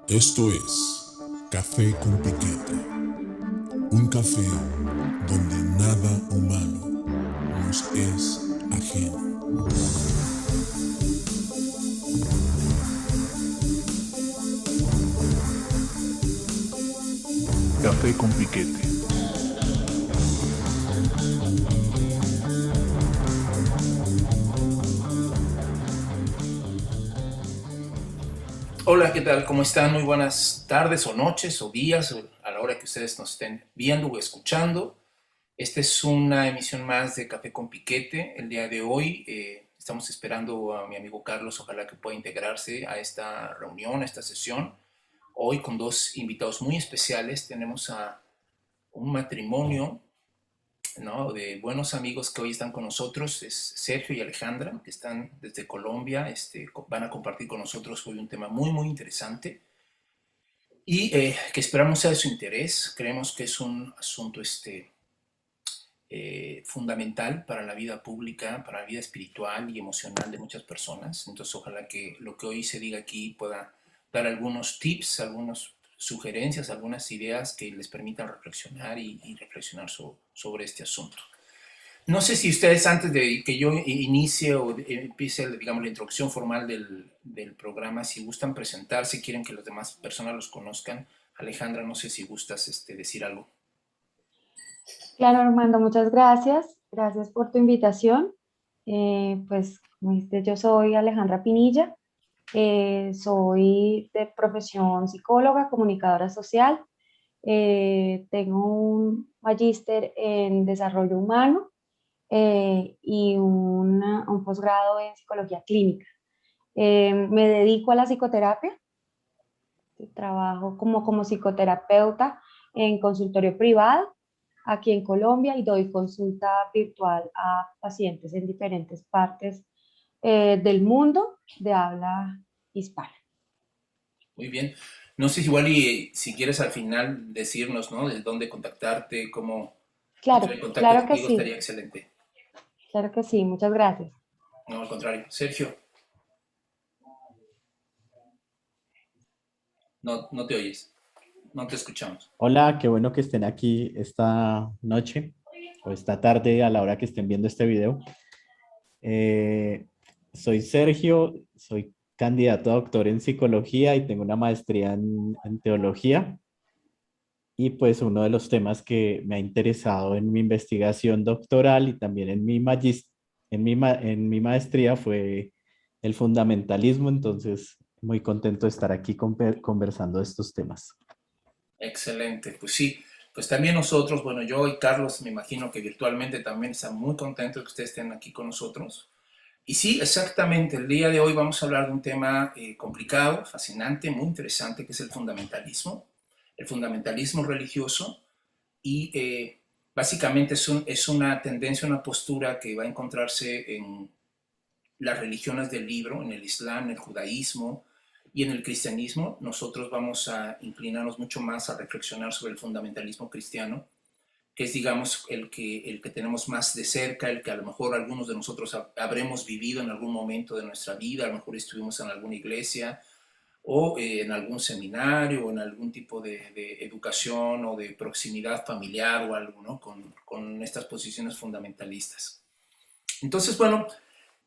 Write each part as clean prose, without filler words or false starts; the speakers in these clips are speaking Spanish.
Esto es Café con Piquete, un café donde nada humano nos es ajeno. Café con Piquete. Hola, ¿qué tal? ¿Cómo están? Muy buenas tardes o noches o días a la hora que ustedes nos estén viendo o escuchando. Esta es una emisión más de Café con Piquete. El día de hoy estamos esperando a mi amigo Carlos, ojalá que pueda integrarse a esta reunión, a esta sesión. Hoy con dos invitados muy especiales. Tenemos a un matrimonio, ¿no?, de buenos amigos que hoy están con nosotros. Es Sergio y Alejandra, que están desde Colombia. Van a compartir con nosotros hoy un tema muy, muy interesante y que esperamos sea de su interés. Creemos que es un asunto fundamental para la vida pública, para la vida espiritual y emocional de muchas personas. Entonces, ojalá que lo que hoy se diga aquí pueda dar algunos tips, algunas sugerencias, algunas ideas que les permitan reflexionar y reflexionar sobre este asunto. No sé si ustedes, antes de que yo inicie o empiece, digamos, la introducción formal del programa, si gustan presentarse, quieren que las demás personas los conozcan. Alejandra, no sé si gustas decir algo. Claro, Armando, muchas gracias. Gracias por tu invitación. Pues, como dijiste, yo soy Alejandra Pinilla. Soy de profesión psicóloga, comunicadora social. Tengo un magíster en desarrollo humano y un posgrado en psicología clínica. Me dedico a la psicoterapia. Trabajo como psicoterapeuta en consultorio privado aquí en Colombia y doy consulta virtual a pacientes en diferentes partes del mundo de habla hispana. Muy bien. No sé si igual y si quieres al final decirnos, ¿no?, de dónde contactarte, cómo entrar en Claro, contacto claro que contigo, estaría sí, excelente. claro que sí, muchas gracias. No, al contrario. Sergio, no te oyes, no te escuchamos. Hola, qué bueno que estén aquí esta noche o esta tarde a la hora que estén viendo este video. Eh, Soy Sergio, soy candidato a doctor en psicología y tengo una maestría en teología. Y pues uno de los temas que me ha interesado en mi investigación doctoral y también en en mi maestría fue el fundamentalismo. Entonces, muy contento de estar aquí conversando de estos temas. Excelente, pues sí, pues también nosotros, bueno, yo y Carlos, me imagino que virtualmente también están muy contentos de que ustedes estén aquí con nosotros. Y sí, exactamente, el día de hoy vamos a hablar de un tema complicado, fascinante, muy interesante, que es el fundamentalismo religioso, y básicamente es una tendencia, una postura que va a encontrarse en las religiones del libro, en el Islam, en el judaísmo y en el cristianismo. Nosotros vamos a inclinarnos mucho más a reflexionar sobre el fundamentalismo cristiano, que es, digamos, el que tenemos más de cerca, el que a lo mejor algunos de nosotros habremos vivido en algún momento de nuestra vida, a lo mejor estuvimos en alguna iglesia o en algún seminario o en algún tipo de educación o de proximidad familiar o algo, ¿no?, con estas posiciones fundamentalistas. Entonces, bueno,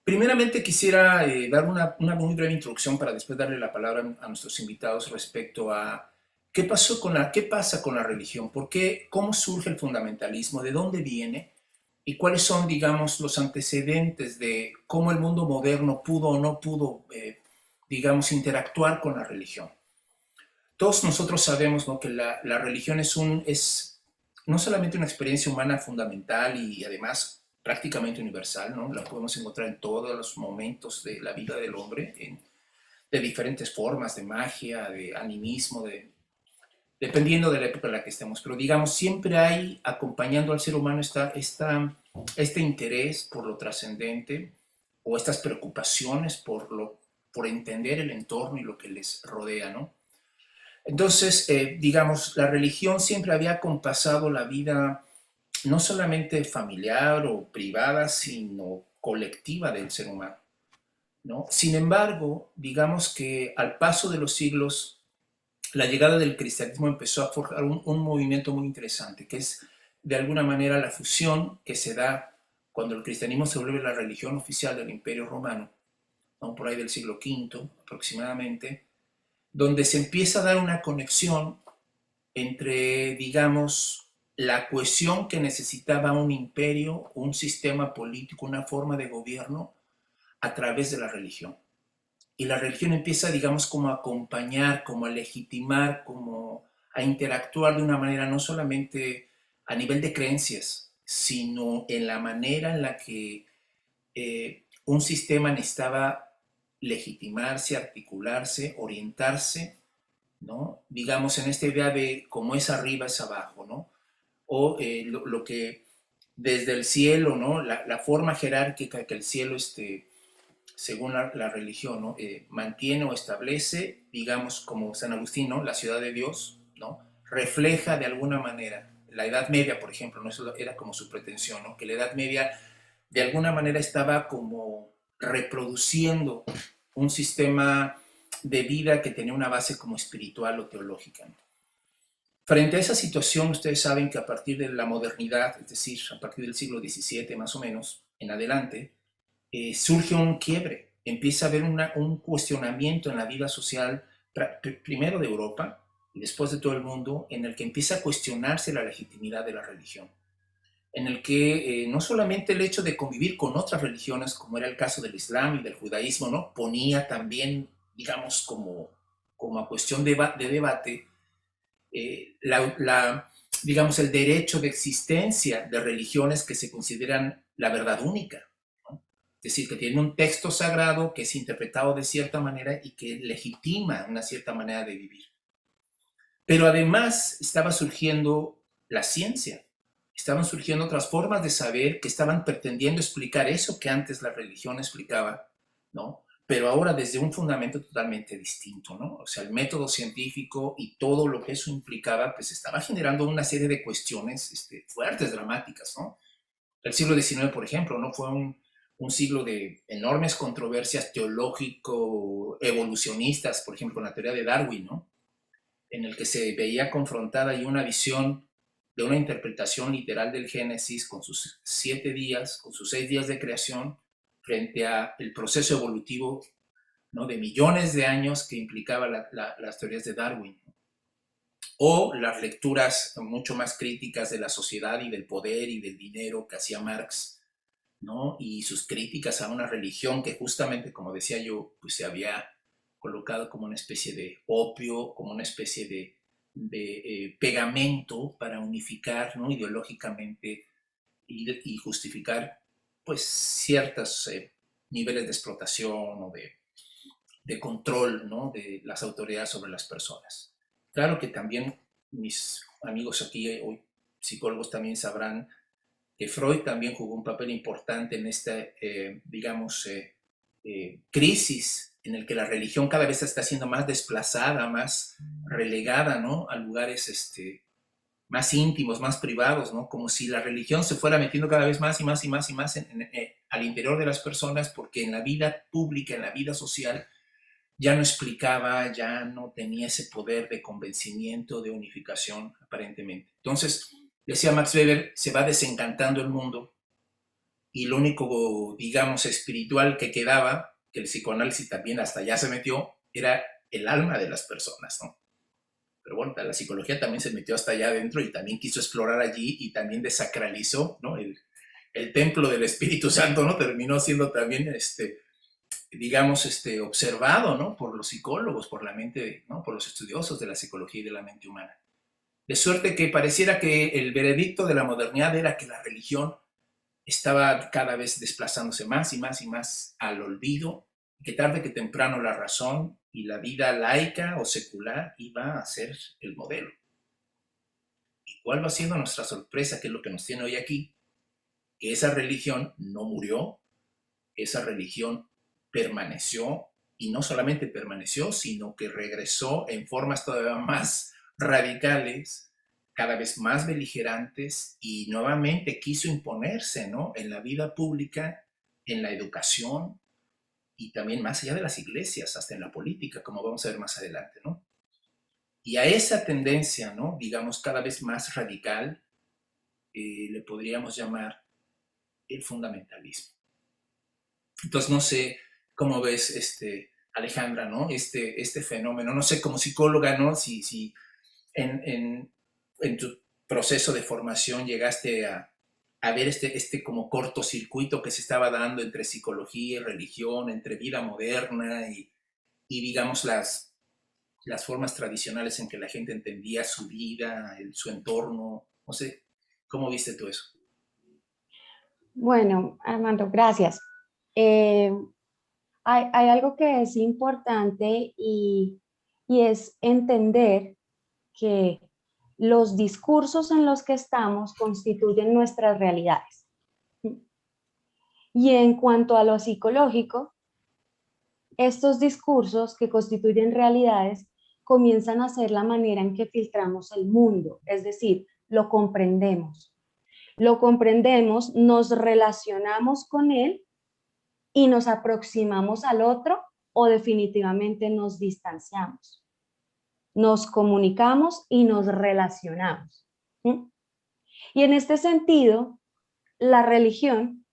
primeramente quisiera dar una muy breve introducción para después darle la palabra a nuestros invitados respecto a qué pasa con la religión, por qué, cómo surge el fundamentalismo, de dónde viene y cuáles son, digamos, los antecedentes de cómo el mundo moderno pudo o no pudo, digamos, interactuar con la religión. Todos nosotros sabemos, ¿no?, que la religión es no solamente una experiencia humana fundamental y además prácticamente universal, ¿no? La podemos encontrar en todos los momentos de la vida del hombre, de diferentes formas, de magia, de animismo, dependiendo de la época en la que estemos. Pero digamos, siempre hay acompañando al ser humano este interés por lo trascendente o estas preocupaciones por entender el entorno y lo que les rodea, ¿no? Entonces, digamos, la religión siempre había acompasado la vida no solamente familiar o privada, sino colectiva del ser humano. ¿no? Sin embargo, digamos que al paso de los siglos, la llegada del cristianismo empezó a forjar un movimiento muy interesante, que es de alguna manera la fusión que se da cuando el cristianismo se vuelve la religión oficial del Imperio Romano, ¿no? Por ahí del siglo V aproximadamente, donde se empieza a dar una conexión entre, digamos, la cohesión que necesitaba un imperio, un sistema político, una forma de gobierno a través de la religión. Y la religión empieza, digamos, como a acompañar, como a legitimar, como a interactuar de una manera no solamente a nivel de creencias, sino en la manera en la que un sistema necesitaba legitimarse, articularse, orientarse, ¿no? Digamos, en esta idea de cómo es arriba es abajo, ¿no? O lo que desde el cielo, ¿no? La forma jerárquica que el cielo, según la religión, ¿no? Mantiene o establece, digamos, como San Agustín, ¿no? La ciudad de Dios, ¿no? Refleja de alguna manera la Edad Media, por ejemplo, ¿no? Eso era como su pretensión, ¿no? Que la Edad Media de alguna manera estaba como reproduciendo un sistema de vida que tenía una base como espiritual o teológica, ¿no? Frente a esa situación, ustedes saben que a partir de la modernidad, es decir, a partir del siglo XVII más o menos, en adelante, surge un quiebre, empieza a haber un cuestionamiento en la vida social, primero de Europa y después de todo el mundo, en el que empieza a cuestionarse la legitimidad de la religión, en el que no solamente el hecho de convivir con otras religiones, como era el caso del Islam y del judaísmo, ¿no? Ponía también, digamos, como a cuestión de debate, digamos, el derecho de existencia de religiones que se consideran la verdad única, ¿no? Es decir, que tienen un texto sagrado que es interpretado de cierta manera y que legitima una cierta manera de vivir. Pero además estaba surgiendo la ciencia, estaban surgiendo otras formas de saber que estaban pretendiendo explicar eso que antes la religión explicaba, ¿no? Pero ahora desde un fundamento totalmente distinto, ¿no? O sea, el método científico y todo lo que eso implicaba, pues estaba generando una serie de cuestiones fuertes, dramáticas, ¿no? El siglo XIX, por ejemplo, ¿no? Fue un siglo de enormes controversias teológico-evolucionistas, por ejemplo, con la teoría de Darwin, ¿no? En el que se veía confrontada y una visión de una interpretación literal del Génesis con sus 7 días, con sus 6 días de creación, frente a el proceso evolutivo, ¿no? De millones de años que implicaba las teorías de Darwin, ¿no? O las lecturas mucho más críticas de la sociedad y del poder y del dinero que hacía Marx, ¿no? Y sus críticas a una religión que justamente, como decía yo, pues se había colocado como una especie de opio, como una especie de pegamento para unificar, ¿no? Ideológicamente y justificar pues ciertos niveles de explotación o de control, ¿no? De las autoridades sobre las personas. Claro que también mis amigos aquí hoy, psicólogos, también sabrán que Freud también jugó un papel importante en esta, digamos, crisis en el que la religión cada vez está siendo más desplazada, más relegada, ¿no? A lugares más íntimos, más privados, ¿no? Como si la religión se fuera metiendo cada vez más y más y más y más al interior de las personas, porque en la vida pública, en la vida social, ya no explicaba, ya no tenía ese poder de convencimiento, de unificación, aparentemente. Entonces, decía Max Weber, se va desencantando el mundo y lo único, digamos, espiritual que quedaba, que el psicoanálisis también hasta allá se metió, era el alma de las personas, ¿no? Pero bueno, la psicología también se metió hasta allá adentro y también quiso explorar allí y también desacralizó, ¿no? El templo del Espíritu Santo, ¿no? Terminó siendo también, digamos, observado, ¿no? Por los psicólogos, por la mente, ¿no? Por los estudiosos de la psicología y de la mente humana. De suerte que pareciera que el veredicto de la modernidad era que la religión estaba cada vez desplazándose más y más y más al olvido, que tarde que temprano la razón y la vida laica o secular iba a ser el modelo. ¿Y cuál va siendo nuestra sorpresa, que es lo que nos tiene hoy aquí? Que esa religión no murió, esa religión permaneció, y no solamente permaneció, sino que regresó en formas todavía más radicales, cada vez más beligerantes, y nuevamente quiso imponerse, ¿no? En la vida pública, en la educación, y también más allá de las iglesias, hasta en la política, como vamos a ver más adelante, ¿no? Y a esa tendencia, ¿no? Digamos, cada vez más radical, le podríamos llamar el fundamentalismo. Entonces, no sé cómo ves, Alejandra, ¿no? Este fenómeno, no sé, como psicóloga, ¿no? Si en tu proceso de formación llegaste a ver este como cortocircuito que se estaba dando entre psicología y religión, entre vida moderna y digamos, las formas tradicionales en que la gente entendía su vida, su entorno. No sé, ¿cómo viste tú eso? Bueno, Armando, gracias. Hay algo que es importante y es entender que los discursos en los que estamos constituyen nuestras realidades. Y en cuanto a lo psicológico, estos discursos que constituyen realidades comienzan a ser la manera en que filtramos el mundo, es decir, lo comprendemos. Lo comprendemos, nos relacionamos con él y nos aproximamos al otro o definitivamente nos distanciamos. Nos comunicamos y nos relacionamos. ¿Sí? Y en este sentido, la religión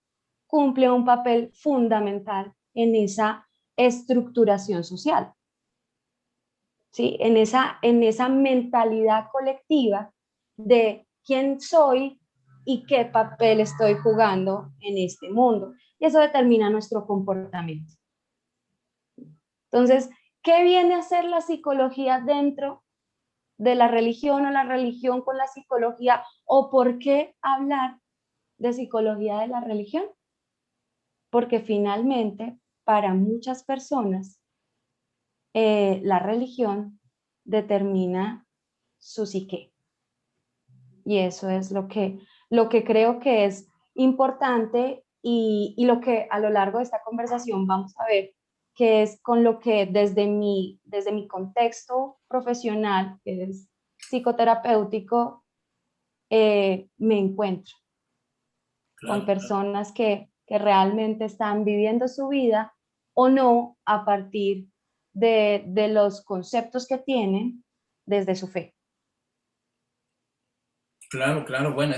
cumple un papel fundamental en esa estructuración social, ¿sí? En esa mentalidad colectiva de quién soy y qué papel estoy jugando en este mundo. Y eso determina nuestro comportamiento. Entonces, ¿qué viene a ser la psicología dentro de la religión o la religión con la psicología? ¿O por qué hablar de psicología de la religión? Porque finalmente, para muchas personas, la religión determina su psique. Y eso es lo que creo que es importante y lo que a lo largo de esta conversación vamos a ver, que es con lo que desde mi contexto profesional, que es psicoterapéutico, me encuentro Claro, con claro. personas que realmente están viviendo su vida o no a partir de los conceptos que tienen desde su fe. Claro, claro, bueno,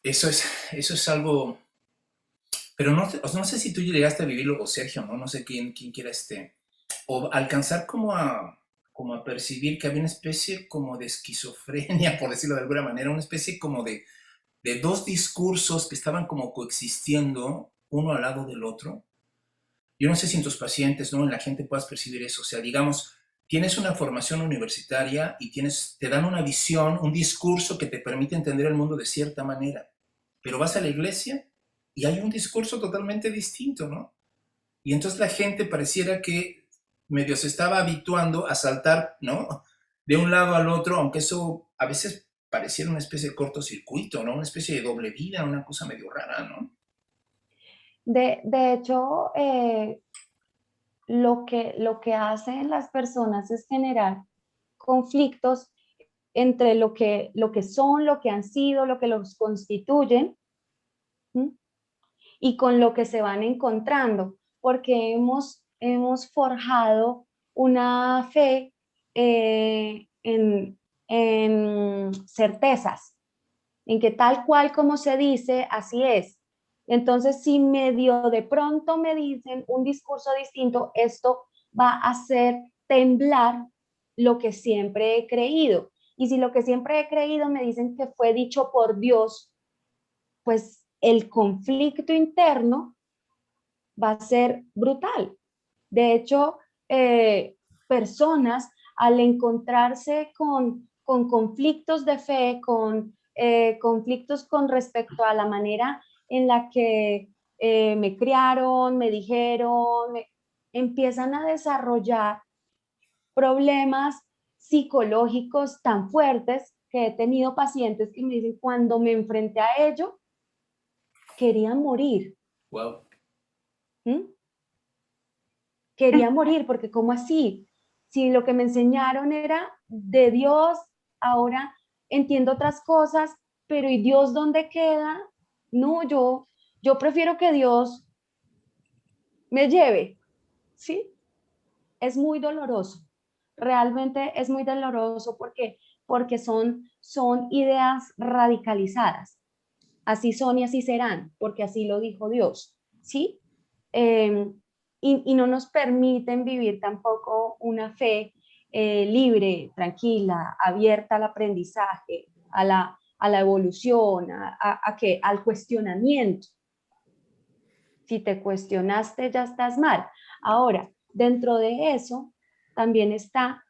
eso es algo, pero no sé si tú llegaste a vivirlo, o Sergio, ¿no? No sé quién quiera o alcanzar como a percibir que había una especie como de esquizofrenia, por decirlo de alguna manera, una especie como de dos discursos que estaban como coexistiendo uno al lado del otro. Yo no sé si en tus pacientes, ¿no? En la gente puedas percibir eso. O sea, digamos, tienes una formación universitaria y te dan una visión, un discurso que te permite entender el mundo de cierta manera. Pero vas a la iglesia y hay un discurso totalmente distinto, ¿no? Y entonces la gente pareciera que medio se estaba habituando a saltar, ¿no? De un lado al otro, aunque eso a veces pareciera una especie de cortocircuito, ¿no? Una especie de doble vida, una cosa medio rara, ¿no? De hecho, lo que hacen las personas es generar conflictos entre lo que son, lo que han sido, lo que los constituyen, ¿sí? Y con lo que se van encontrando, porque hemos forjado una fe en certezas, en que tal cual como se dice, así es. Entonces, si medio de pronto me dicen un discurso distinto, esto va a hacer temblar lo que siempre he creído. Y si lo que siempre he creído me dicen que fue dicho por Dios, pues el conflicto interno va a ser brutal. De hecho, personas al encontrarse con conflictos de fe, con conflictos con respecto a la manera en la que me criaron, me dijeron, empiezan a desarrollar problemas psicológicos tan fuertes que he tenido pacientes que me dicen, cuando me enfrenté a ello, querían morir. Wow. ¿Mm? Quería morir, porque ¿cómo así? Si lo que me enseñaron era de Dios, ahora entiendo otras cosas, pero ¿y Dios dónde queda? No, yo prefiero que Dios me lleve, ¿sí? Es muy doloroso, realmente es muy doloroso porque son ideas radicalizadas. Así son y así serán, porque así lo dijo Dios, ¿sí? Eh, y no nos permiten vivir tampoco una fe libre, tranquila, abierta al aprendizaje, a la evolución, al cuestionamiento. Si te cuestionaste, ya estás mal. Ahora, dentro de eso, también está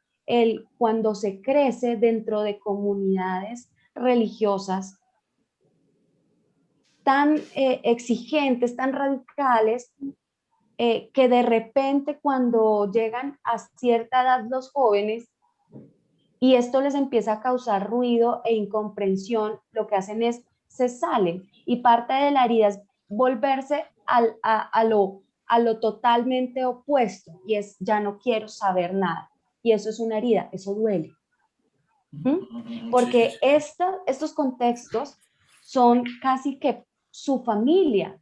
cuando se crece dentro de comunidades religiosas tan exigentes, tan radicales, que de repente cuando llegan a cierta edad los jóvenes y esto les empieza a causar ruido e incomprensión, lo que hacen es se salen y parte de la herida es volverse a lo totalmente opuesto y es ya no quiero saber nada. Y eso es una herida, eso duele. Porque estos contextos son casi que su familia.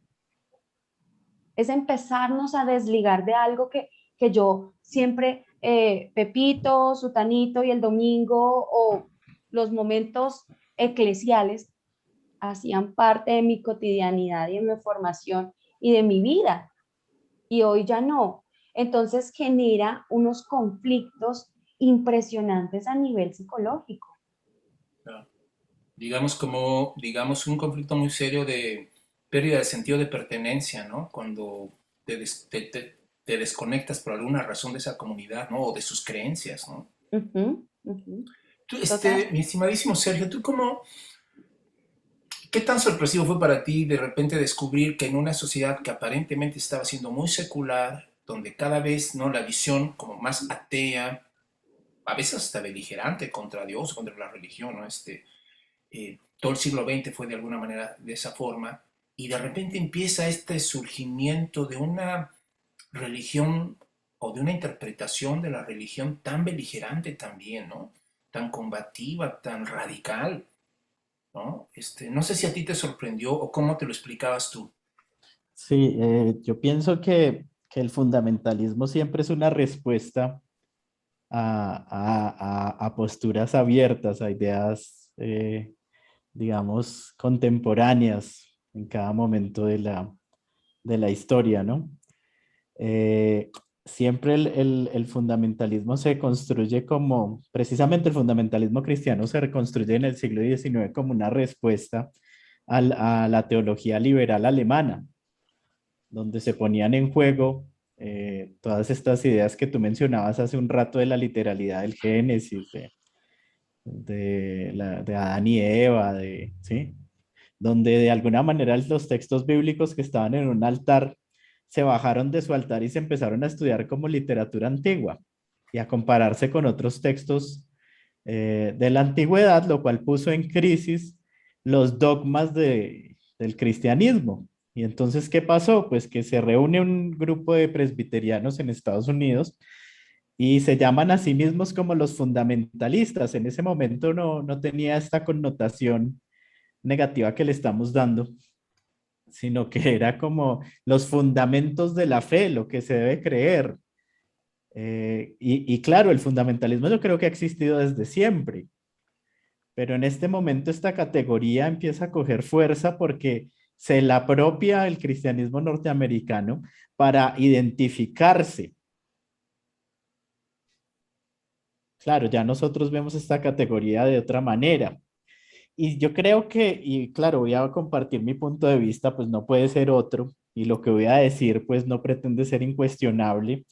Es empezarnos a desligar de algo que yo siempre, Pepito, Sutanito y el domingo o los momentos eclesiales hacían parte de mi cotidianidad y de mi formación y de mi vida. Y hoy ya no. Entonces genera unos conflictos impresionantes a nivel psicológico. Digamos, un conflicto muy serio de pérdida de sentido de pertenencia, ¿no? Cuando te desconectas por alguna razón de esa comunidad, ¿no? O de sus creencias, ¿no? Tú, mi estimadísimo Sergio, ¿qué tan sorpresivo fue para ti de repente descubrir que en una sociedad que aparentemente estaba siendo muy secular, donde cada vez, ¿no? La visión como más atea, a veces hasta beligerante contra Dios, contra la religión, ¿no? Todo el siglo XX fue de alguna manera de esa forma, y de repente empieza este surgimiento de una religión o de una interpretación de la religión tan beligerante también, ¿no? Tan combativa, tan radical, ¿no? No sé si a ti te sorprendió o cómo te lo explicabas tú. Sí, yo pienso que el fundamentalismo siempre es una respuesta a posturas abiertas, a ideas, digamos, contemporáneas en cada momento de la historia, ¿no? Siempre el fundamentalismo se construye como, precisamente el fundamentalismo cristiano se reconstruye en el siglo XIX como una respuesta a la teología liberal alemana, donde se ponían en juego todas estas ideas que tú mencionabas hace un rato de la literalidad del Génesis, de Adán y Eva, ¿sí? Donde de alguna manera los textos bíblicos que estaban en un altar se bajaron de su altar y se empezaron a estudiar como literatura antigua y a compararse con otros textos de la antigüedad, lo cual puso en crisis los dogmas del cristianismo. Y entonces, ¿qué pasó? Pues que se reúne un grupo de presbiterianos en Estados Unidos y se llaman a sí mismos como los fundamentalistas. En ese momento no tenía esta connotación negativa que le estamos dando, sino que era como los fundamentos de la fe, lo que se debe creer. Y claro, el fundamentalismo yo creo que ha existido desde siempre, pero en este momento esta categoría empieza a coger fuerza porque se la apropia el cristianismo norteamericano para identificarse. Claro, ya nosotros vemos esta categoría de otra manera. Y yo creo que, y claro, voy a compartir mi punto de vista, pues no puede ser otro, y lo que voy a decir, pues no pretende ser incuestionable.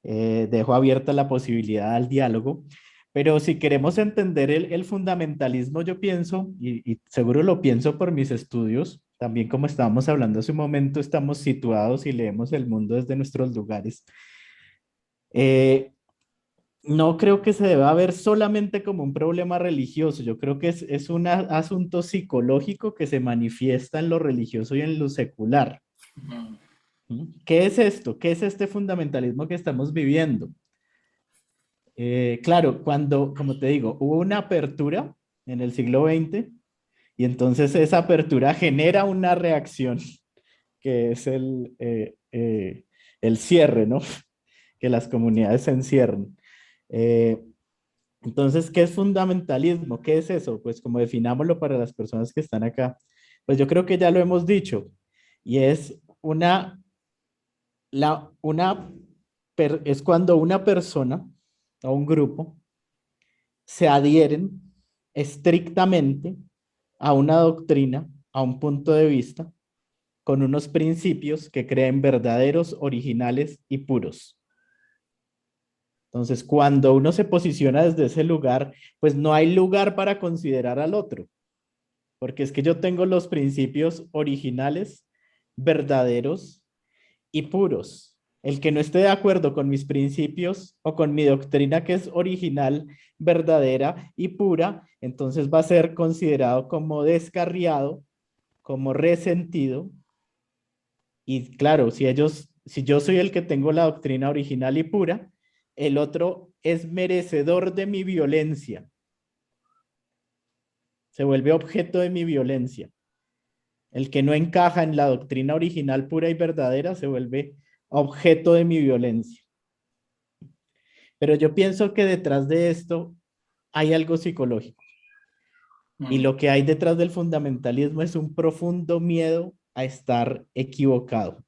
Dejo abierta la posibilidad al diálogo, pero si queremos entender el fundamentalismo, yo pienso, y seguro lo pienso por mis estudios, también como estábamos hablando hace un momento, estamos situados y leemos el mundo desde nuestros lugares. No creo que se deba ver solamente como un problema religioso, yo creo que es un asunto psicológico que se manifiesta en lo religioso y en lo secular. ¿Qué es esto? ¿Qué es este fundamentalismo que estamos viviendo? Claro, cuando, como te digo, hubo una apertura en el siglo XX y entonces esa apertura genera una reacción que es el cierre, ¿no? Que las comunidades se encierren. Entonces, ¿qué es fundamentalismo? ¿Qué es eso? Pues como definámoslo para las personas que están acá, pues yo creo que ya lo hemos dicho, y es es cuando una persona o un grupo se adhieren estrictamente a una doctrina, a un punto de vista, con unos principios que creen verdaderos, originales y puros. Entonces, cuando uno se posiciona desde ese lugar, pues no hay lugar para considerar al otro, porque es que yo tengo los principios originales, verdaderos y puros. El que no esté de acuerdo con mis principios o con mi doctrina que es original, verdadera y pura, entonces va a ser considerado como descarriado, como resentido. Y claro, si yo soy el que tengo la doctrina original y pura, el otro es merecedor de mi violencia. Se vuelve objeto de mi violencia. El que no encaja en la doctrina original pura y verdadera se vuelve objeto de mi violencia. Pero yo pienso que detrás de esto hay algo psicológico. Y lo que hay detrás del fundamentalismo es un profundo miedo a estar equivocado.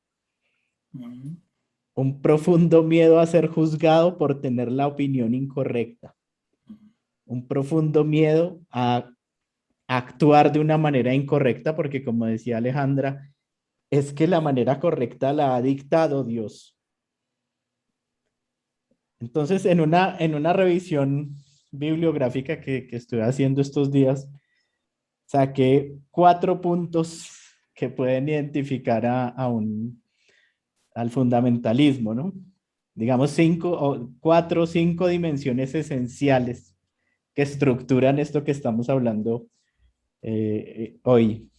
Un profundo miedo a ser juzgado por tener la opinión incorrecta. Un profundo miedo a actuar de una manera incorrecta, porque como decía Alejandra, es que la manera correcta la ha dictado Dios. Entonces, en una revisión bibliográfica que estuve haciendo estos días, saqué 4 puntos que pueden identificar al fundamentalismo, ¿no? Digamos 4 o 5 dimensiones esenciales que estructuran esto que estamos hablando hoy.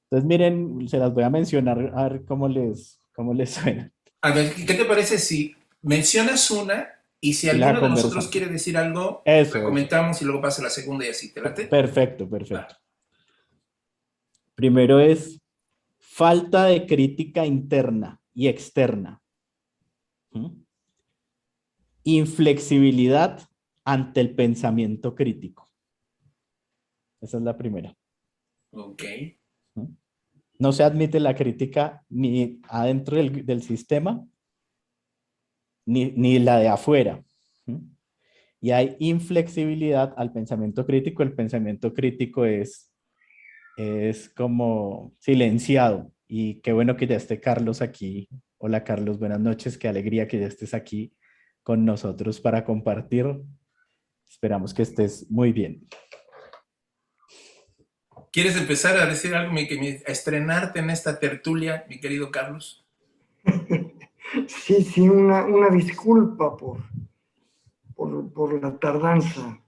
Entonces, miren, se las voy a mencionar a ver cómo les suena. A ver, ¿qué te parece si mencionas una y si alguno de nosotros quiere decir algo, la comentamos y luego pasa la segunda y así, ¿te late? Perfecto, perfecto. Primero es falta de crítica interna y externa. Inflexibilidad ante el pensamiento crítico. Esa es la primera. Ok. No se admite la crítica ni adentro del sistema, ni la de afuera. Y hay inflexibilidad al pensamiento crítico. El pensamiento crítico es como silenciado. Y qué bueno que ya esté Carlos aquí. Hola Carlos, buenas noches. Qué alegría que ya estés aquí con nosotros para compartir. Esperamos que estés muy bien. ¿Quieres empezar a decir algo, a estrenarte en esta tertulia, mi querido Carlos? Sí, una disculpa por la tardanza.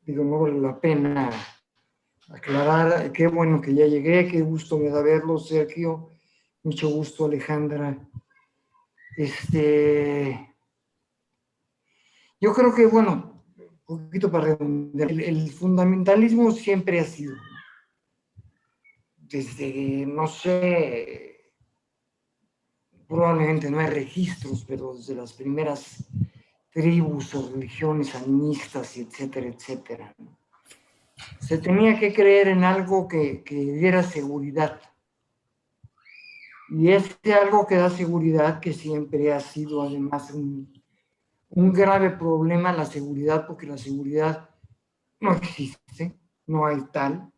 Digo, no vale la pena aclarar. Qué bueno que ya llegué, qué gusto me da verlo, Sergio. Mucho gusto, Alejandra. Yo creo que, bueno, un poquito para redondear, el fundamentalismo siempre ha sido, desde, no sé, probablemente no hay registros, pero desde las primeras tribus o religiones animistas, etcétera, etcétera, ¿no? Se tenía que creer en algo que diera seguridad. Y algo que da seguridad, que siempre ha sido además un grave problema, la seguridad, porque la seguridad no existe, no hay tal,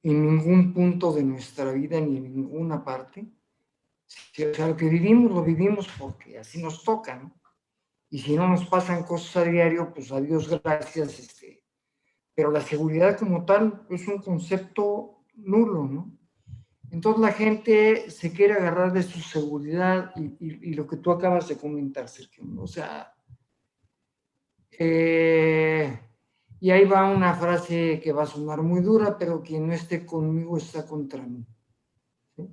en ningún punto de nuestra vida ni en ninguna parte. O sea, lo que vivimos, lo vivimos porque así nos toca, ¿no? Y si no nos pasan cosas a diario, pues a Dios gracias, pero la seguridad como tal es un concepto nulo, ¿no? Entonces la gente se quiere agarrar de su seguridad y lo que tú acabas de comentar, Sergio, ¿no? O sea, y ahí va una frase que va a sonar muy dura, pero quien no esté conmigo está contra mí, ¿sí?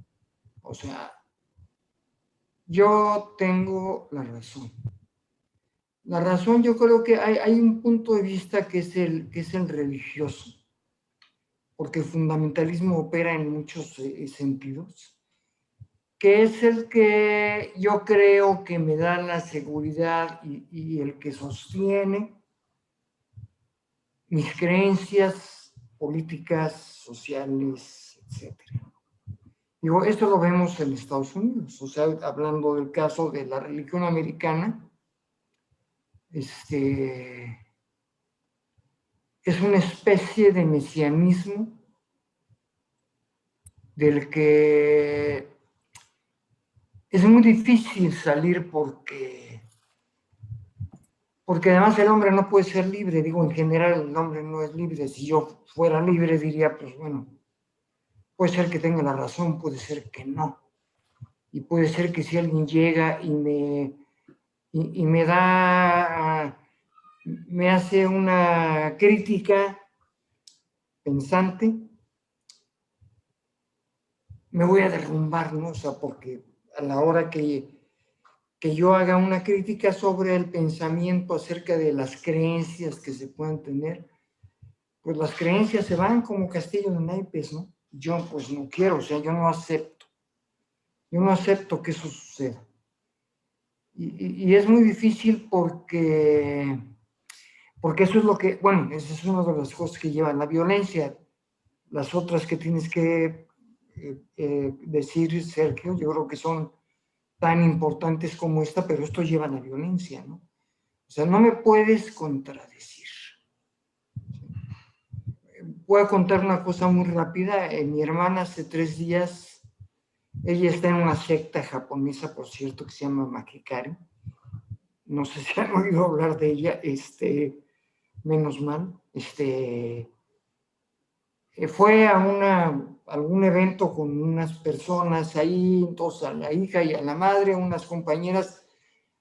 O sea, yo tengo la razón. La razón, yo creo que hay un punto de vista que es el religioso, porque el fundamentalismo opera en muchos sentidos. que es el que yo creo que me da la seguridad y el que sostiene mis creencias políticas, sociales, etc. Digo, esto lo vemos en Estados Unidos, o sea, hablando del caso de la religión americana, es una especie de mesianismo del que es muy difícil salir porque además el hombre no puede ser libre. Digo, en general el hombre no es libre. Si yo fuera libre diría, pues bueno, puede ser que tenga la razón, puede ser que no. Y puede ser que si alguien llega y me hace una crítica pensante, me voy a derrumbar, ¿no? O sea, porque a la hora que yo haga una crítica sobre el pensamiento acerca de las creencias que se puedan tener, pues las creencias se van como castillo de naipes, ¿no? Yo pues no quiero, o sea, yo no acepto que eso suceda. Y es muy difícil porque eso es lo que, bueno, esa es una de las cosas que llevan la violencia. Las otras que tienes que decir, Sergio, yo creo que son tan importantes como esta, pero esto lleva a la violencia, ¿no? O sea, no me puedes contradecir. Voy a contar una cosa muy rápida. Mi hermana hace 3 días, ella está en una secta japonesa, por cierto, que se llama Makikari. No sé si han oído hablar de ella, menos mal. Fue a algún evento con unas personas ahí, entonces a la hija y a la madre, unas compañeras,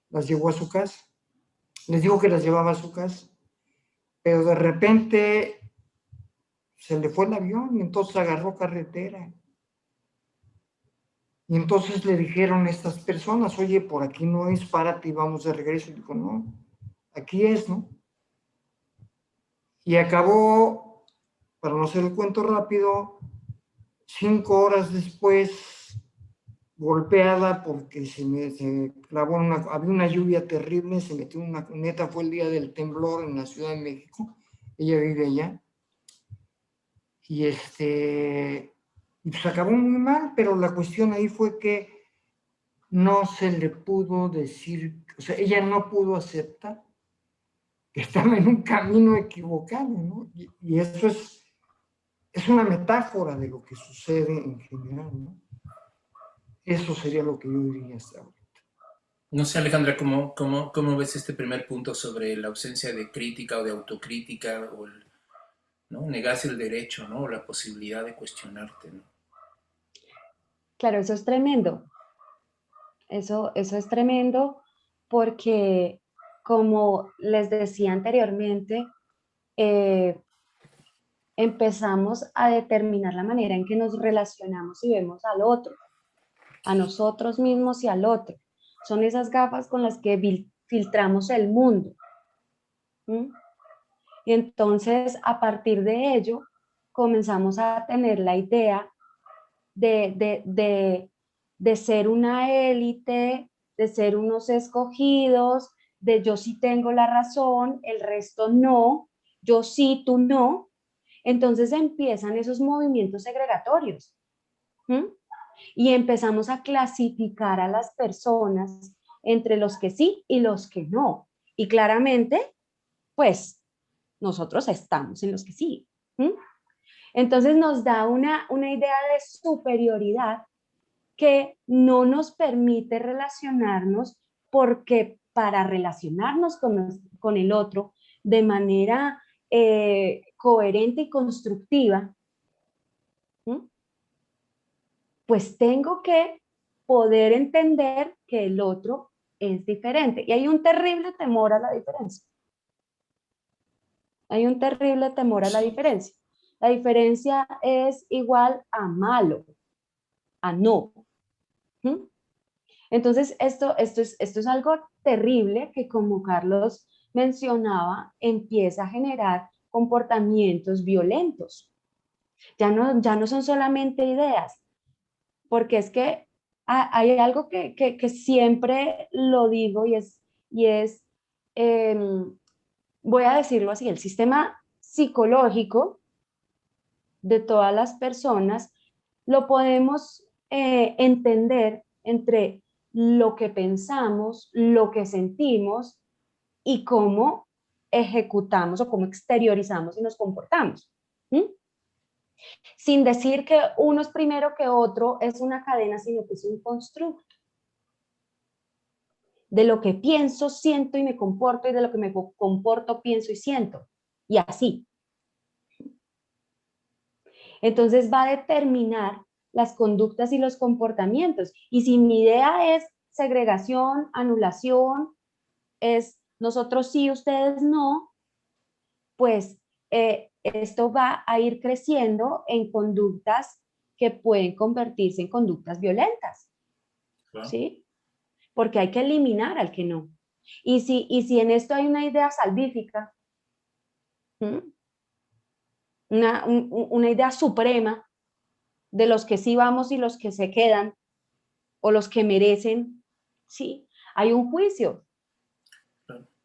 las llevó a su casa. Les dijo que las llevaba a su casa, pero de repente se le fue el avión y entonces agarró carretera. Y entonces le dijeron a estas personas, oye, por aquí no es, párate y vamos de regreso. Y dijo, no, aquí es, ¿no? Y acabó, para no hacer el cuento rápido, 5 horas después, golpeada porque se clavó había una lluvia terrible, se metió en una cuneta, fue el día del temblor en la Ciudad de México, ella vive allá, y pues acabó muy mal, pero la cuestión ahí fue que no se le pudo decir, o sea, ella no pudo aceptar que estaba en un camino equivocado, ¿no? Y eso es una metáfora de lo que sucede en general, ¿no? Eso sería lo que yo diría hasta ahora. No sé, Alejandra, ¿cómo ves este primer punto sobre la ausencia de crítica o de autocrítica o ¿no? Negarse el derecho, ¿no? O la posibilidad de cuestionarte, ¿no? Claro, eso es tremendo. Eso es tremendo porque, como les decía anteriormente, empezamos a determinar la manera en que nos relacionamos y vemos al otro, a nosotros mismos y al otro. Son esas gafas con las que filtramos el mundo. ¿Mm? Y entonces, a partir de ello, comenzamos a tener la idea de ser una élite, de ser unos escogidos, de yo sí tengo la razón, el resto no, yo sí, tú no. Entonces empiezan esos movimientos segregatorios. ¿Mm? Y empezamos a clasificar a las personas entre los que sí y los que no. Y claramente, pues, nosotros estamos en los que sí. ¿Mm? Entonces nos da una idea de superioridad que no nos permite relacionarnos, porque para relacionarnos con el otro de manera coherente y constructiva, pues tengo que poder entender que el otro es diferente. Y hay un terrible temor a la diferencia. Hay un terrible temor a la diferencia. La diferencia es igual a malo, a no. ¿Mm? Entonces, esto es algo terrible que, como Carlos mencionaba, empieza a generar comportamientos violentos. Ya no son solamente ideas, porque es que hay algo que siempre lo digo y es voy a decirlo así, el sistema psicológico de todas las personas lo podemos entender entre lo que pensamos, lo que sentimos y cómo ejecutamos o cómo exteriorizamos y nos comportamos. ¿Mm? Sin decir que uno es primero que otro, es una cadena, sino que es un constructo de lo que pienso, siento y me comporto, y de lo que me comporto, pienso y siento. Y así. Entonces va a determinar las conductas y los comportamientos. Y si mi idea es segregación, anulación, es nosotros sí, ustedes no, pues esto va a ir creciendo en conductas que pueden convertirse en conductas violentas. Claro. ¿Sí? Porque hay que eliminar al que no. Y si en esto hay una idea salvífica, una idea suprema de los que sí vamos y los que se quedan, o los que merecen, sí, hay un juicio.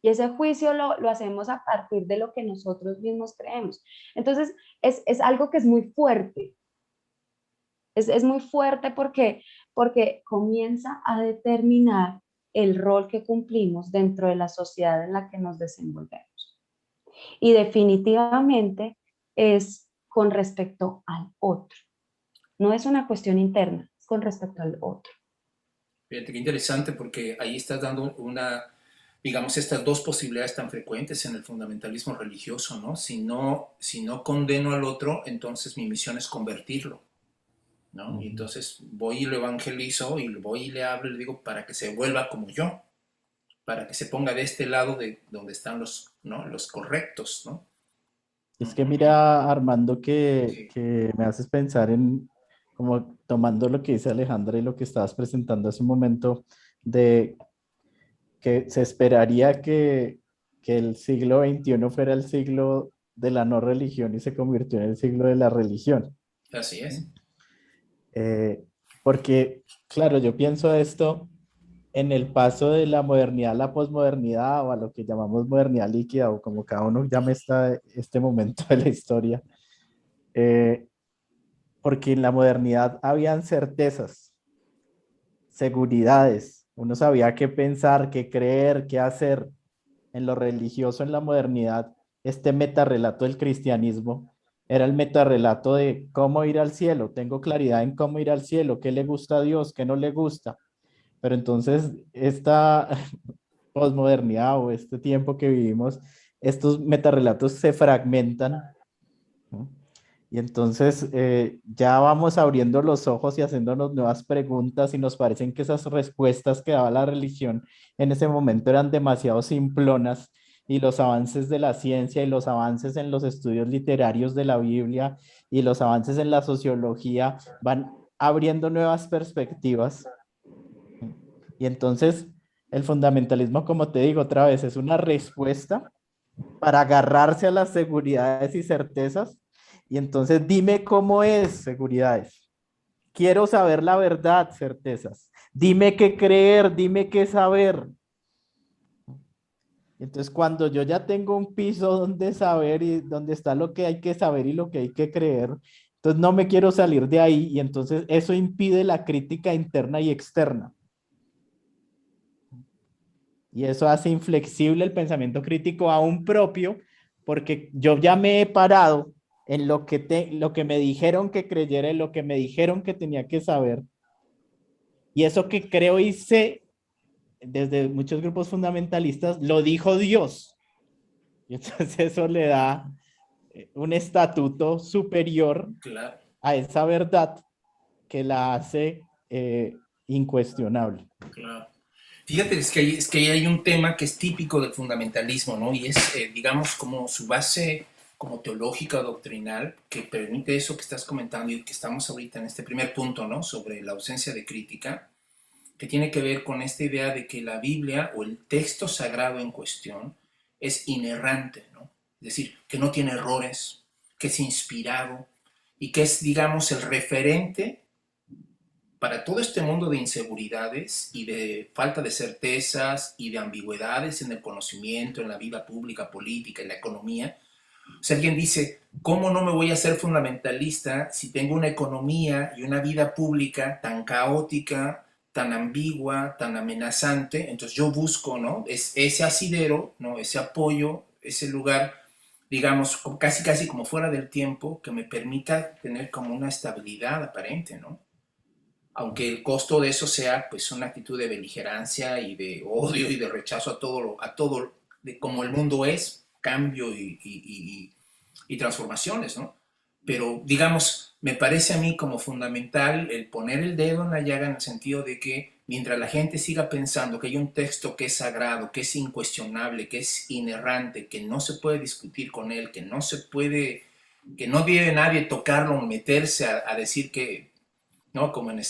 Y ese juicio lo hacemos a partir de lo que nosotros mismos creemos. Entonces, es algo que es muy fuerte. Es muy fuerte porque comienza a determinar el rol que cumplimos dentro de la sociedad en la que nos desenvolvemos. Y definitivamente es con respecto al otro. No es una cuestión interna, es con respecto al otro. Fíjate qué interesante, porque ahí estás dando digamos, estas dos posibilidades tan frecuentes en el fundamentalismo religioso, ¿no? Si no condeno al otro, entonces mi misión es convertirlo, ¿no? Y entonces voy y lo evangelizo, y voy y le hablo y le digo para que se vuelva como yo, para que se ponga de este lado de donde están los, ¿no?, los correctos, ¿no? Es que mira, Armando, Sí. que me haces pensar en, como tomando lo que dice Alejandra y lo que estabas presentando hace un momento, de que se esperaría que el siglo XXI fuera el siglo de la no religión y se convirtió en el siglo de la religión. Así es. Porque, claro, yo pienso esto en el paso de la modernidad a la posmodernidad, o a lo que llamamos modernidad líquida, o como cada uno llame este momento de la historia. Porque en la modernidad habían certezas, seguridades, uno sabía qué pensar, qué creer, qué hacer. En lo religioso, en la modernidad, este metarrelato del cristianismo era el metarrelato de cómo ir al cielo. Tengo claridad en cómo ir al cielo, qué le gusta a Dios, qué no le gusta. Pero entonces esta posmodernidad o este tiempo que vivimos, estos metarrelatos se fragmentan, ¿no? Y entonces ya vamos abriendo los ojos y haciéndonos nuevas preguntas, y nos parecen que esas respuestas que daba la religión en ese momento eran demasiado simplonas, y los avances de la ciencia y los avances en los estudios literarios de la Biblia y los avances en la sociología van abriendo nuevas perspectivas. Y entonces el fundamentalismo, como te digo otra vez, es una respuesta para agarrarse a las seguridades y certezas. Y entonces dime cómo es, seguridades. Quiero saber la verdad, certezas. Dime qué creer, dime qué saber. Entonces cuando yo ya tengo un piso donde saber y donde está lo que hay que saber y lo que hay que creer, entonces no me quiero salir de ahí, y entonces eso impide la crítica interna y externa. Y eso hace inflexible el pensamiento crítico aún propio, porque yo ya me he parado en lo que me dijeron que creyera, en lo que me dijeron que tenía que saber. Y eso que creo y sé, desde muchos grupos fundamentalistas, lo dijo Dios. Y entonces eso le da un estatuto superior, Claro. a esa verdad, que la hace incuestionable. Claro. Fíjate, es que ahí hay un tema que es típico del fundamentalismo, ¿no? Y es, digamos, como su base como teológica o doctrinal, que permite eso que estás comentando y que estamos ahorita en este primer punto, ¿no?, sobre la ausencia de crítica, que tiene que ver con esta idea de que la Biblia o el texto sagrado en cuestión es inerrante, ¿no? Es decir, que no tiene errores, que es inspirado y que es, digamos, el referente para todo este mundo de inseguridades y de falta de certezas y de ambigüedades en el conocimiento, en la vida pública, política, en la economía, o sea, alguien dice, ¿cómo no me voy a ser fundamentalista si tengo una economía y una vida pública tan caótica, tan ambigua, tan amenazante? Entonces yo busco, ¿no? Ese asidero, ¿no? Ese apoyo, ese lugar, digamos, casi casi como fuera del tiempo, que me permita tener como una estabilidad aparente, ¿no? Aunque el costo de eso sea pues una actitud de beligerancia y de odio y de rechazo a todo de como el mundo es, cambio y transformaciones, ¿no? Pero, digamos, me parece a mí como fundamental el poner el dedo en la llaga en el sentido de que mientras la gente siga pensando que hay un texto que es sagrado, que es incuestionable, que es inerrante, que no se puede discutir con él, que no se puede, que no debe nadie tocarlo o meterse a decir que, ¿no? Como en